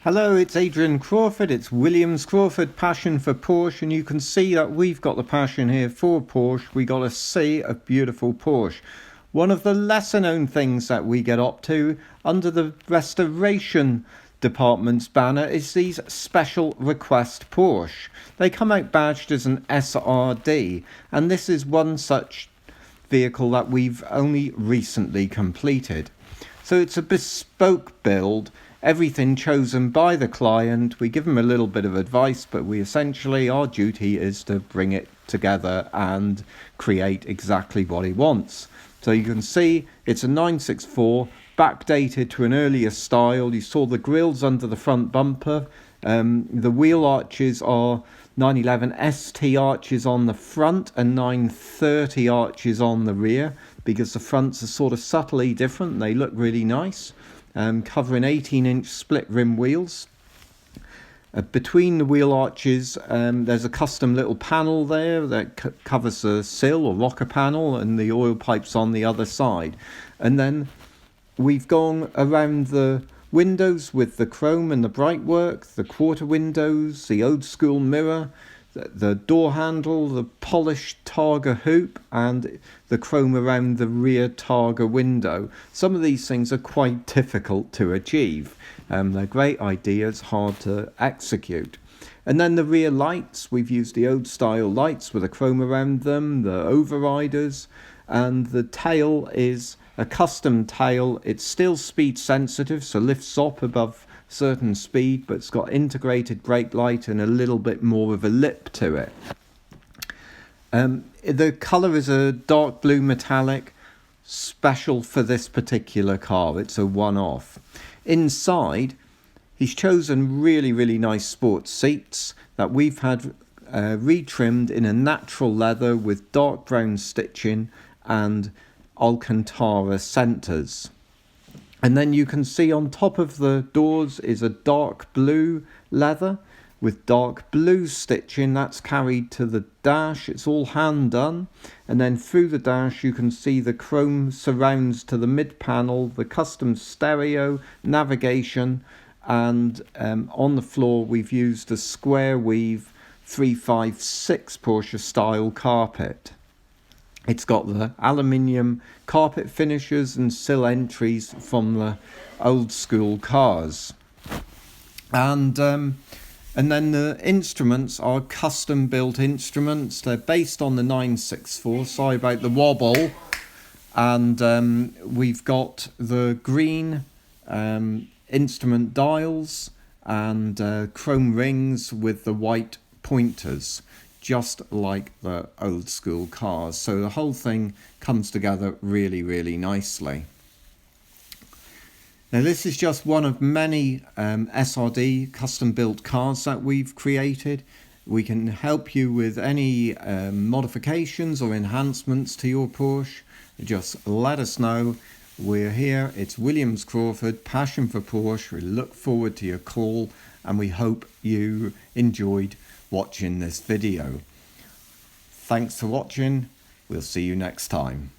Hello, it's Adrian Crawford, it's Williams Crawford, passion for Porsche, and you can see that we've got the passion here for Porsche. We got a sea of beautiful Porsche. One of the lesser known things that we get up to under the restoration department's banner is these special request Porsche. They come out badged as an SRD, and this is one such vehicle that we've only recently completed. So it's a bespoke build, everything chosen by the client. We give them a little bit of advice, but our duty is to bring it together and create exactly what he wants. So you can see it's a 964, backdated to an earlier style. You saw the grills under the front bumper. The wheel arches are 911 ST arches on the front and 930 arches on the rear, because the fronts are sort of subtly different. They look really nice. Covering 18-inch split rim wheels. Between the wheel arches, there's a custom little panel there that covers the sill or rocker panel, and the oil pipes on the other side. And then we've gone around the windows with the chrome and the bright work, the quarter windows, the old school mirror, the door handle, the polished Targa hoop, and the chrome around the rear Targa window. Some of these things are quite difficult to achieve. They're great ideas, hard to execute. And then the rear lights, we've used the old style lights with a chrome around them, the overriders, and the tail is a custom tail. It's still speed sensitive, so lifts up above certain speed, but it's got integrated brake light and a little bit more of a lip to it. The colour is a dark blue metallic, special for this particular car. It's a one-off. Inside, he's chosen really nice sports seats that we've had retrimmed in a natural leather with dark brown stitching and Alcantara centres. And then you can see on top of the doors is a dark blue leather with dark blue stitching. That's carried to the dash. It's all hand done. And then through the dash you can see the chrome surrounds to the mid panel, the custom stereo, navigation, and on the floor we've used a square weave 356 Porsche style carpet. It's got the aluminium carpet finishes and sill entries from the old school cars. And then the instruments are custom built instruments. They're based on the 964, sorry about the wobble. And we've got the green instrument dials and chrome rings with the white pointers, just like the old school cars. So the whole thing comes together really nicely. Now this is just one of many SRD custom built cars that we've created. We can help you with any modifications or enhancements to your Porsche. Just let us know. We're here. It's Williams Crawford, passion for Porsche. We look forward to your call, and we hope you enjoyed watching this video. Thanks for watching. We'll see you next time.